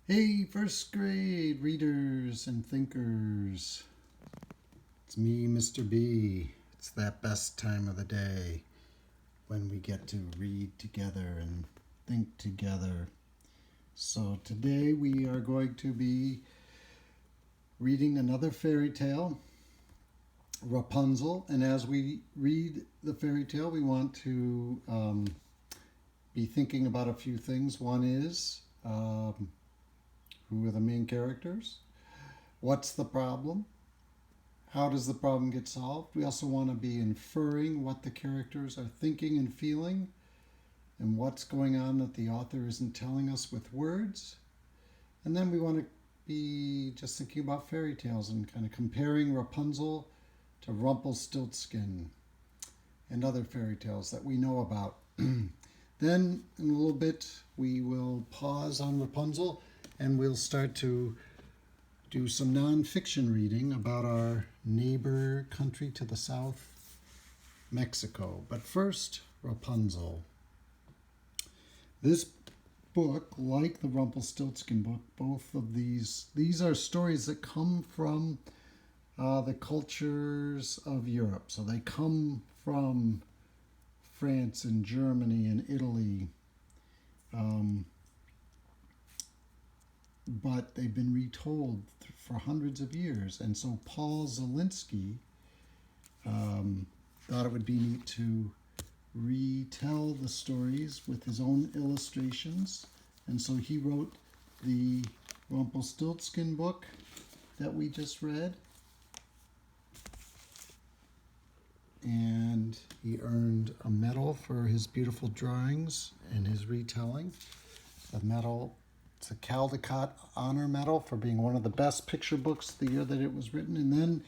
Hey, first grade readers and thinkers. It's me, Mr. B. It's that best time of the day when we get to read together and think together. So today we are going to be reading another fairy tale, Rapunzel. And as we read the fairy tale, we want to be thinking about a few things. One is who are the main characters? What's the problem? How does the problem get solved? We also want to be inferring what the characters are thinking and feeling and what's going on that the author isn't telling us with words. And then we want to be just thinking about fairy tales and kind of comparing Rapunzel to Rumpelstiltskin and other fairy tales that we know about. Then, in a little bit, we will pause on Rapunzel and we'll start to do some nonfiction reading about our neighbor country to the south, Mexico. But first, Rapunzel. This book, like the Rumpelstiltskin book, both of these are stories that come from the cultures of Europe. So they come from France and Germany and Italy. But they've been retold for hundreds of years. And so Paul Zelinsky thought it would be neat to retell the stories with his own illustrations. And so he wrote the Rumpelstiltskin book that we just read. And he earned a medal for his beautiful drawings and his retelling. The medal, it's a Caldecott Honor Medal for being one of the best picture books the year that it was written. And then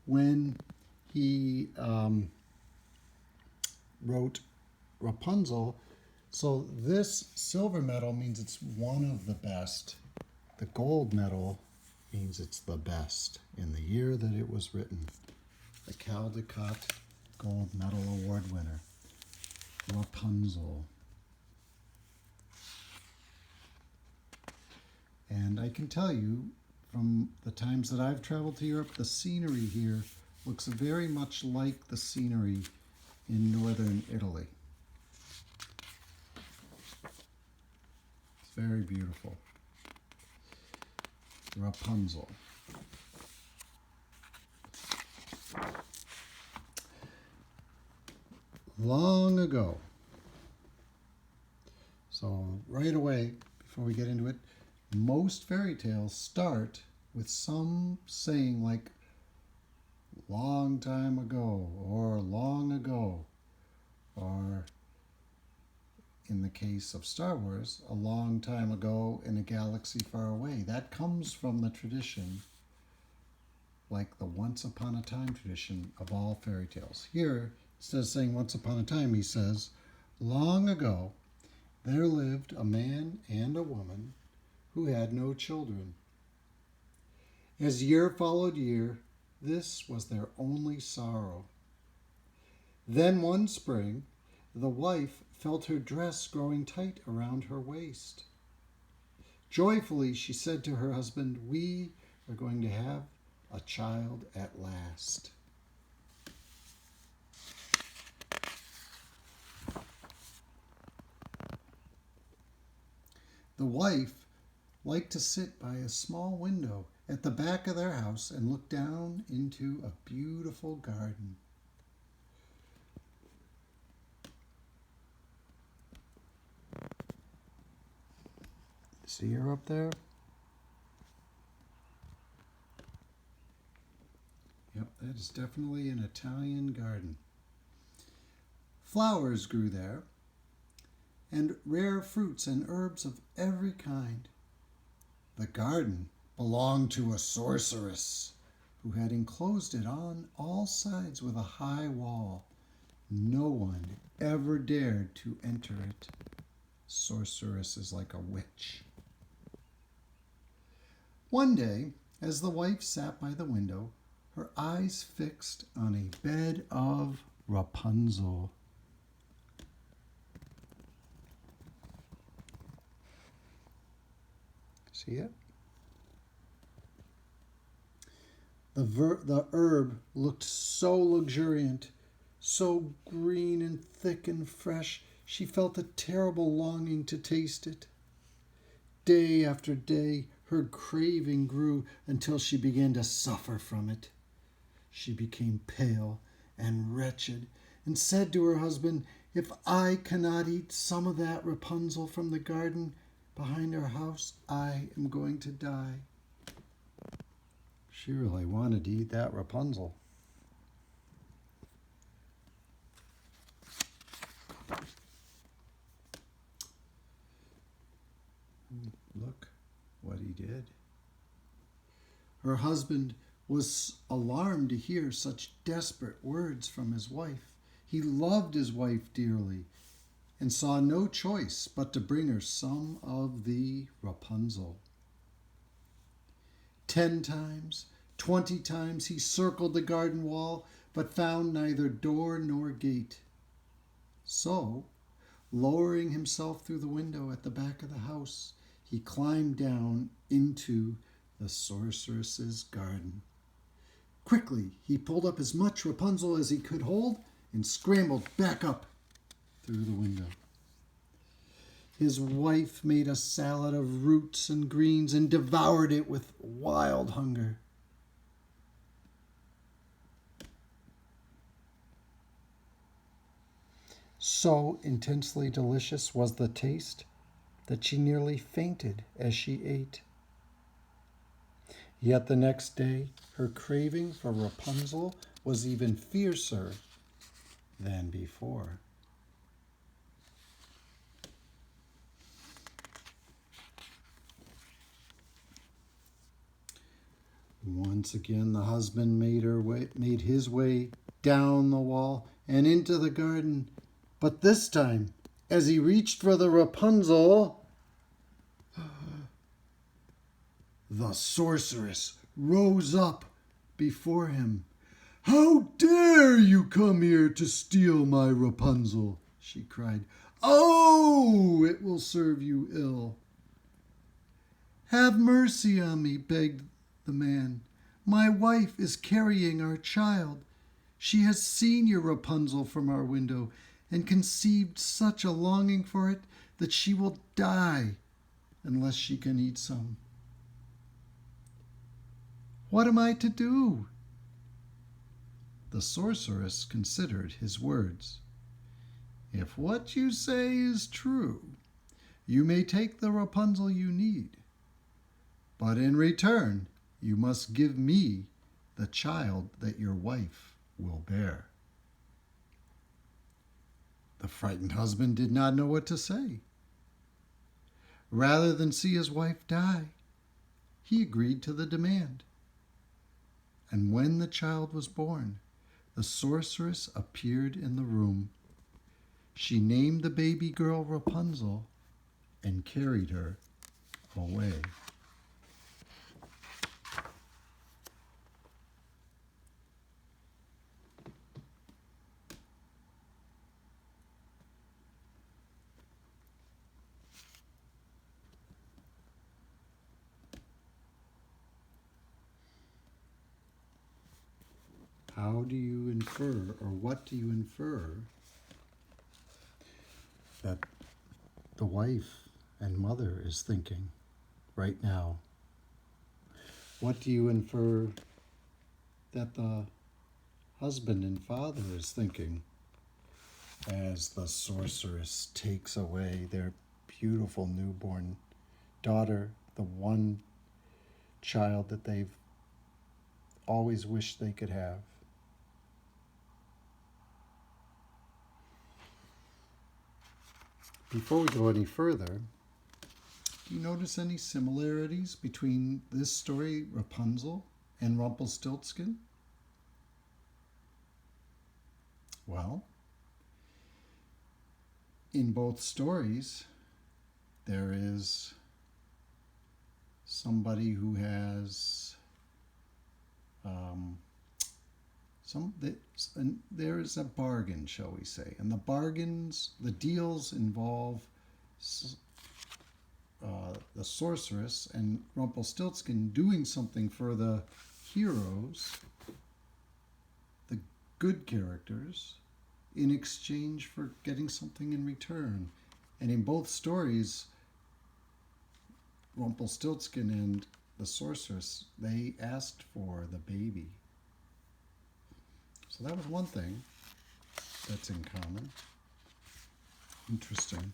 when he wrote Rapunzel, so this silver medal means it's one of the best. The gold medal means it's the best in the year that it was written. The Caldecott Gold Medal Award winner, Rapunzel. And I can tell you, from the times that I've traveled to Europe, the scenery here looks very much like the scenery in northern Italy. It's very beautiful. Rapunzel. Long ago. So right away, before we get into it, most fairy tales start with some saying like long time ago or long ago, or in the case of Star Wars, a long time ago in a galaxy far away. That comes from the tradition, like the once upon a time tradition of all fairy tales. Here, instead of saying once upon a time, he says, long ago, there lived a man and a woman who had no children. As year followed year, this was their only sorrow. Then one spring, the wife felt her dress growing tight around her waist. Joyfully, she said to her husband, "We are going to have a child at last." The wife liked to sit by a small window at the back of their house and look down into a beautiful garden. See her up there? Yep, that is definitely an Italian garden. Flowers grew there, and rare fruits and herbs of every kind. The garden belonged to a sorceress who had enclosed it on all sides with a high wall. No one ever dared to enter it. Sorceress is like a witch. One day, as the wife sat by the window, her eyes fixed on a bed of Rapunzel. See it? The herb looked so luxuriant, so green and thick and fresh, she felt a terrible longing to taste it. Day after day, her craving grew until she began to suffer from it. She became pale and wretched and said to her husband, "If I cannot eat some of that Rapunzel from the garden behind our house, I am going to die." She really wanted to eat that Rapunzel. Look what he did. Her husband was alarmed to hear such desperate words from his wife. He loved his wife dearly and saw no choice but to bring her some of the Rapunzel. 10 times, 20 times he circled the garden wall, but found neither door nor gate. So, lowering himself through the window at the back of the house, he climbed down into the sorceress's garden. Quickly, he pulled up as much Rapunzel as he could hold and scrambled back up through the window. His wife made a salad of roots and greens and devoured it with wild hunger. So intensely delicious was the taste that she nearly fainted as she ate. Yet the next day, her craving for Rapunzel was even fiercer than before. Once again, the husband made his way down the wall and into the garden. But this time, as he reached for the Rapunzel, the sorceress rose up before him. "How dare you come here to steal my Rapunzel?" she cried. "Oh, it will serve you ill." "Have mercy on me," begged the man. "My wife is carrying our child. She has seen your Rapunzel from our window and conceived such a longing for it that she will die unless she can eat some. What am I to do?" The sorceress considered his words. "If what you say is true, you may take the Rapunzel you need. But in return, you must give me the child that your wife will bear." The frightened husband did not know what to say. Rather than see his wife die, he agreed to the demand. And when the child was born, the sorceress appeared in the room. She named the baby girl Rapunzel and carried her away. How do you infer, or what do you infer, that the wife and mother is thinking right now? What do you infer that the husband and father is thinking as the sorceress takes away their beautiful newborn daughter, the one child that they've always wished they could have? Before we go any further, do you notice any similarities between this story, Rapunzel, and Rumpelstiltskin? Well, in both stories, there is somebody who has there is a bargain, shall we say, and the deals involve the the sorceress and Rumpelstiltskin doing something for the heroes, the good characters, in exchange for getting something in return. And in both stories, Rumpelstiltskin and the sorceress, they asked for the baby. So that was one thing that's in common. Interesting.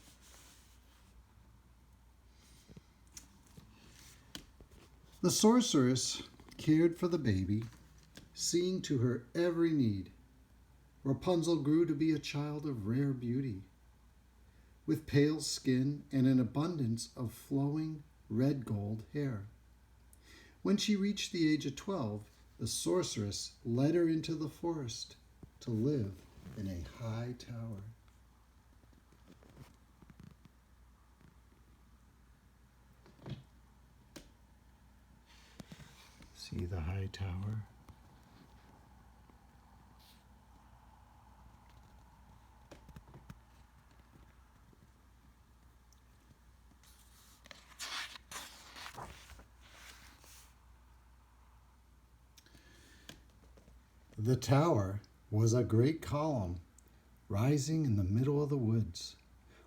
The sorceress cared for the baby, seeing to her every need. Rapunzel grew to be a child of rare beauty, with pale skin and an abundance of flowing red gold hair. When she reached the age of 12, the sorceress led her into the forest to live in a high tower. See the high tower? The tower was a great column rising in the middle of the woods.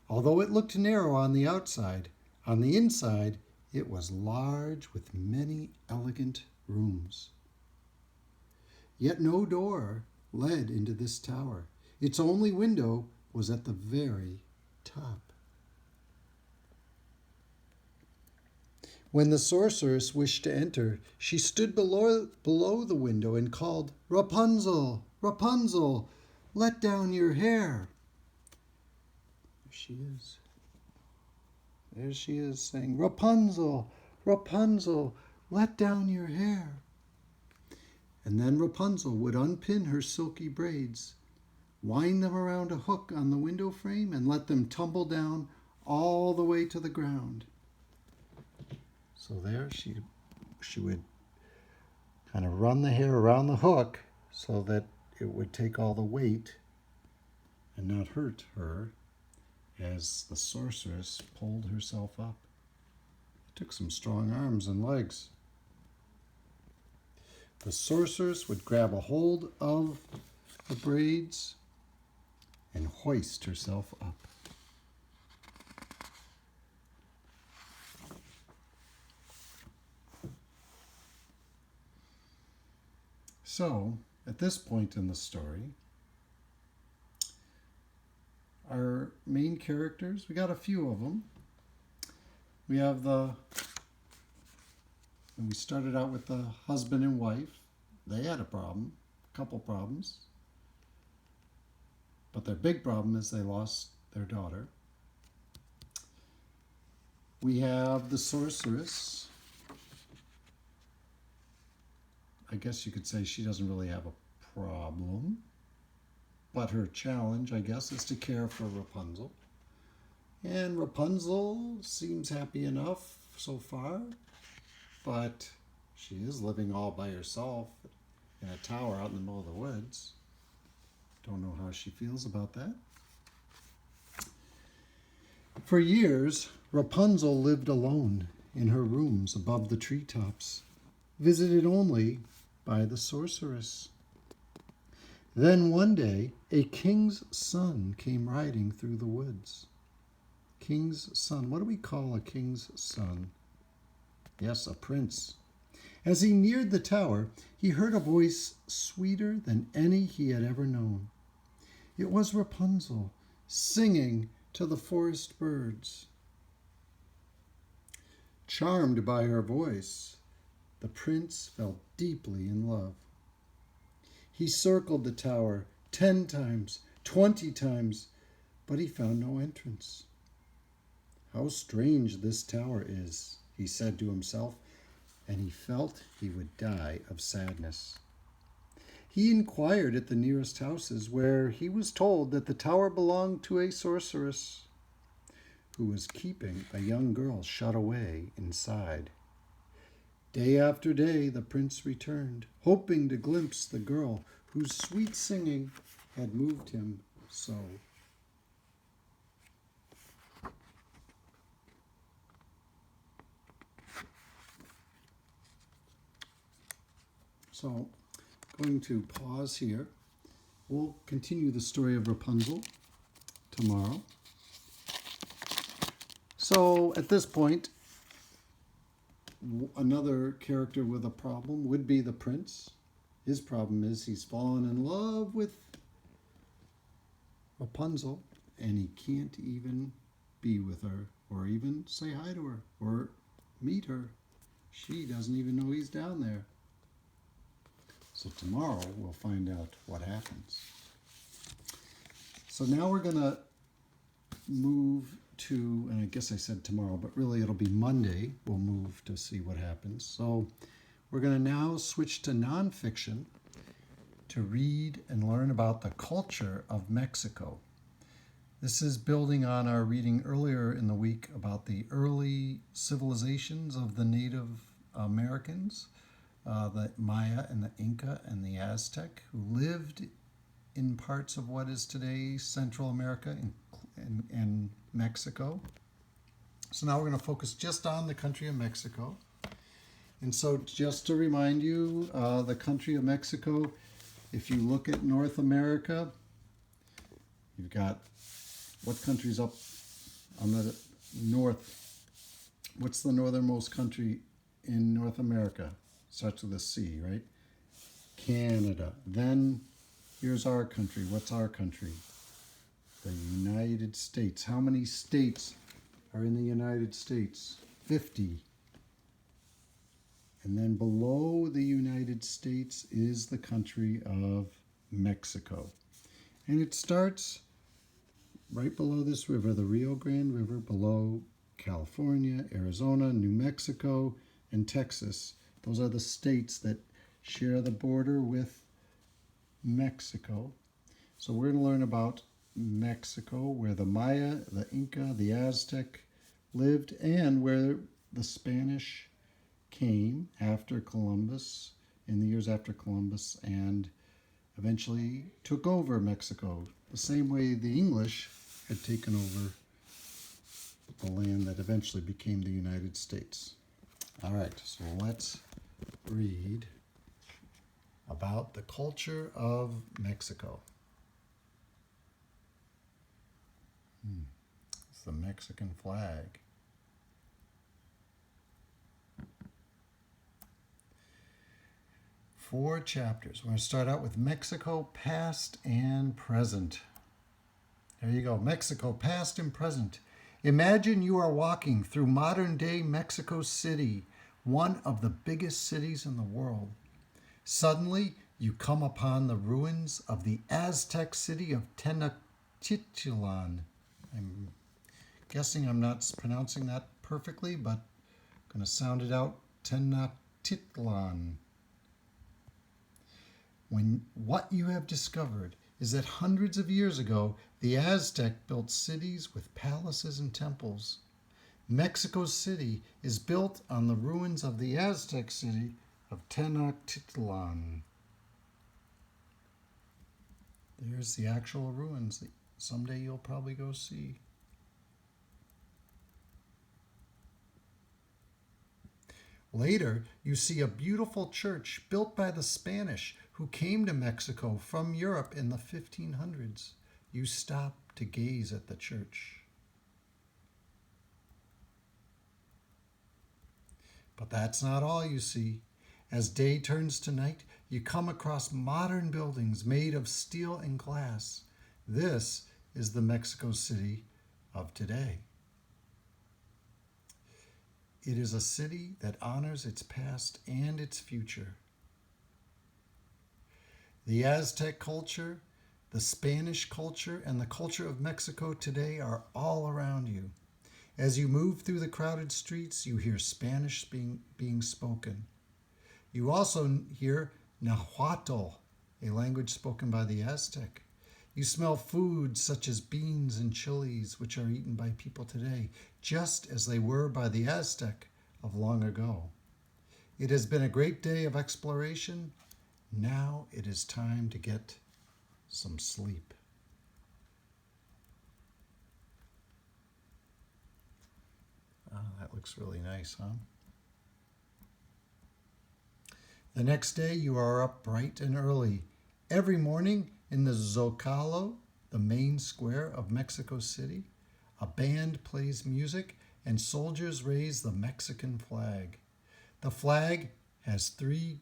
Although it looked narrow on the outside, on the inside it was large with many elegant rooms. Yet no door led into this tower. Its only window was at the very top. When the sorceress wished to enter, she stood below the window and called, "Rapunzel, Rapunzel, let down your hair." There she is. There she is saying, "Rapunzel, Rapunzel, let down your hair." And then Rapunzel would unpin her silky braids, wind them around a hook on the window frame, and let them tumble down all the way to the ground. So there she would kind of run the hair around the hook so that it would take all the weight and not hurt her as the sorceress pulled herself up. It took some strong arms and legs. The sorceress would grab a hold of the braids and hoist herself up. So, at this point in the story, our main characters, we got a few of them. We have and we started out with the husband and wife. They had a couple problems. But their big problem is they lost their daughter. We have the sorceress. I guess you could say she doesn't really have a problem. But her challenge, I guess, is to care for Rapunzel. And Rapunzel seems happy enough so far, but she is living all by herself in a tower out in the middle of the woods. Don't know how she feels about that. For years, Rapunzel lived alone in her rooms above the treetops, visited only by the sorceress. Then one day, a king's son came riding through the woods. King's son. What do we call a king's son? Yes, a prince. As he neared the tower, he heard a voice sweeter than any he had ever known. It was Rapunzel, singing to the forest birds. Charmed by her voice, the prince fell deeply in love. He circled the tower 10 times, 20 times, but he found no entrance. "How strange this tower is," he said to himself, and he felt he would die of sadness. He inquired at the nearest houses, where he was told that the tower belonged to a sorceress who was keeping a young girl shut away inside. Day after day, the prince returned, hoping to glimpse the girl whose sweet singing had moved him so. So, going to pause here. We'll continue the story of Rapunzel tomorrow. So, at this point, another character with a problem would be the prince. His problem is he's fallen in love with Rapunzel, and he can't even be with her or even say hi to her or meet her. She doesn't even know he's down there. So tomorrow we'll find out what happens. So now we're going to move to, and I guess I said tomorrow, but really it'll be Monday. We'll move to see what happens. So we're going to now switch to nonfiction to read and learn about the culture of Mexico. This is building on our reading earlier in the week about the early civilizations of the Native Americans, the Maya and the Inca and the Aztec, who lived in parts of what is today Central America and Mexico. So now we're going to focus just on the country of Mexico. And so just to remind you, the country of Mexico, if you look at North America, you've got what country's up on the north? What's the northernmost country in North America? Starts with a C, right? Canada. Then here's our country. What's our country? The United States. How many states are in the United States? 50. And then below the United States is the country of Mexico. And it starts right below this river, the Rio Grande River, below California, Arizona, New Mexico, and Texas. Those are the states that share the border with Mexico. So we're going to learn about Mexico, where the Maya, the Inca, the Aztec lived, and where the Spanish came after Columbus, in the years after Columbus, and eventually took over Mexico, the same way the English had taken over the land that eventually became the United States. All right, so let's read about the culture of Mexico. It's the Mexican flag. Four chapters. We're going to start out with Mexico, past and present. There you go, Mexico, past and present. Imagine you are walking through modern-day Mexico City, one of the biggest cities in the world. Suddenly, you come upon the ruins of the Aztec city of Tenochtitlan. I'm guessing I'm not pronouncing that perfectly, but I'm going to sound it out, Tenochtitlan. What you have discovered is that hundreds of years ago, the Aztec built cities with palaces and temples. Mexico City is built on the ruins of the Aztec city of Tenochtitlan. There's the actual ruins that someday you'll probably go see. Later, you see a beautiful church built by the Spanish who came to Mexico from Europe in the 1500s. You stop to gaze at the church. But that's not all you see. As day turns to night, you come across modern buildings made of steel and glass. This is the Mexico City of today. It is a city that honors its past and its future. The Aztec culture, the Spanish culture, and the culture of Mexico today are all around you. As you move through the crowded streets, you hear Spanish being spoken. You also hear Nahuatl, a language spoken by the Aztec. You smell foods such as beans and chilies, which are eaten by people today, just as they were by the Aztec of long ago. It has been a great day of exploration. Now it is time to get some sleep. Oh, that looks really nice, huh? The next day you are up bright and early. Every morning in the Zocalo, the main square of Mexico City, a band plays music and soldiers raise the Mexican flag. The flag has three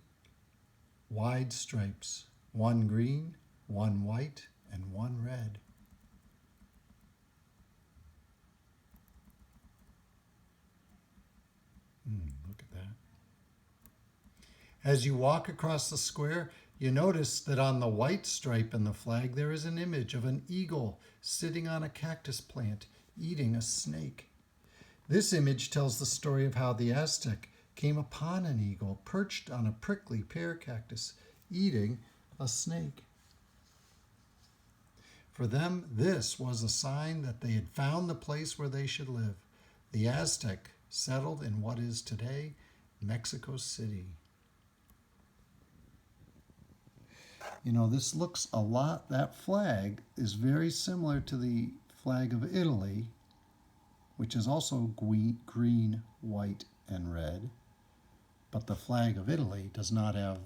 wide stripes, one green, one white, and one red. Look at that. As you walk across the square, you notice that on the white stripe in the flag there is an image of an eagle sitting on a cactus plant eating a snake. This image tells the story of how the Aztec came upon an eagle perched on a prickly pear cactus eating a snake. For them, this was a sign that they had found the place where they should live. The Aztec settled in what is today Mexico City. You know, this looks a lot, that flag is very similar to the flag of Italy, which is also green, white, and red. But the flag of Italy does not have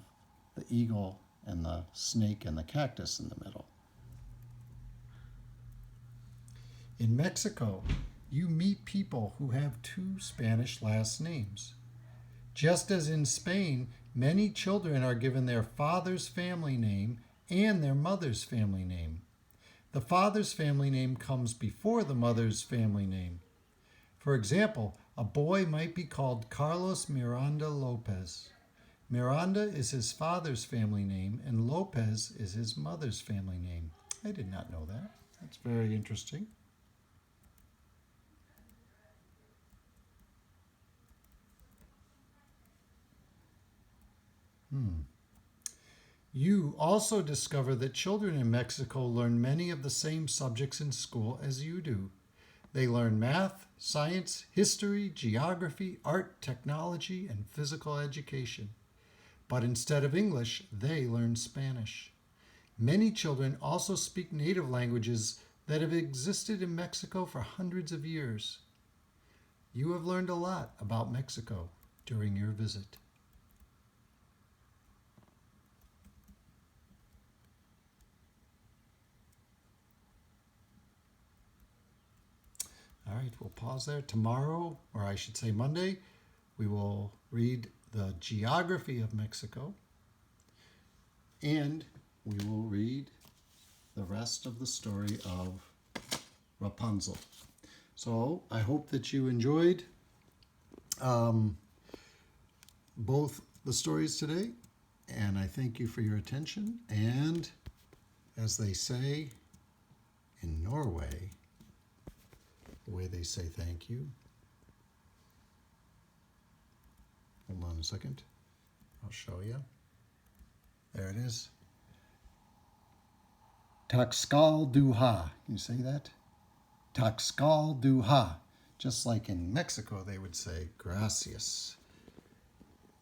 the eagle and the snake and the cactus in the middle. In Mexico, you meet people who have two Spanish last names. Just as in Spain, many children are given their father's family name and their mother's family name. The father's family name comes before the mother's family name. For example, a boy might be called Carlos Miranda Lopez. Miranda is his father's family name and Lopez is his mother's family name. I did not know that. That's very interesting. You also discover that children in Mexico learn many of the same subjects in school as you do. They learn math, science, history, geography, art, technology, and physical education. But instead of English, they learn Spanish. Many children also speak native languages that have existed in Mexico for hundreds of years. You have learned a lot about Mexico during your visit. All right, we'll pause there. Tomorrow, or I should say Monday, we will read the geography of Mexico and we will read the rest of the story of Rapunzel. So I hope that you enjoyed both the stories today, and I thank you for your attention. And as they say in Norway, the way they say thank you. Hold on a second. I'll show you. There it is. Tak skal du ha. Can you say that? Tak skal du ha. Just like in Mexico, they would say gracias.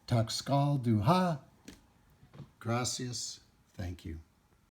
Tak skal du ha. Gracias. Thank you.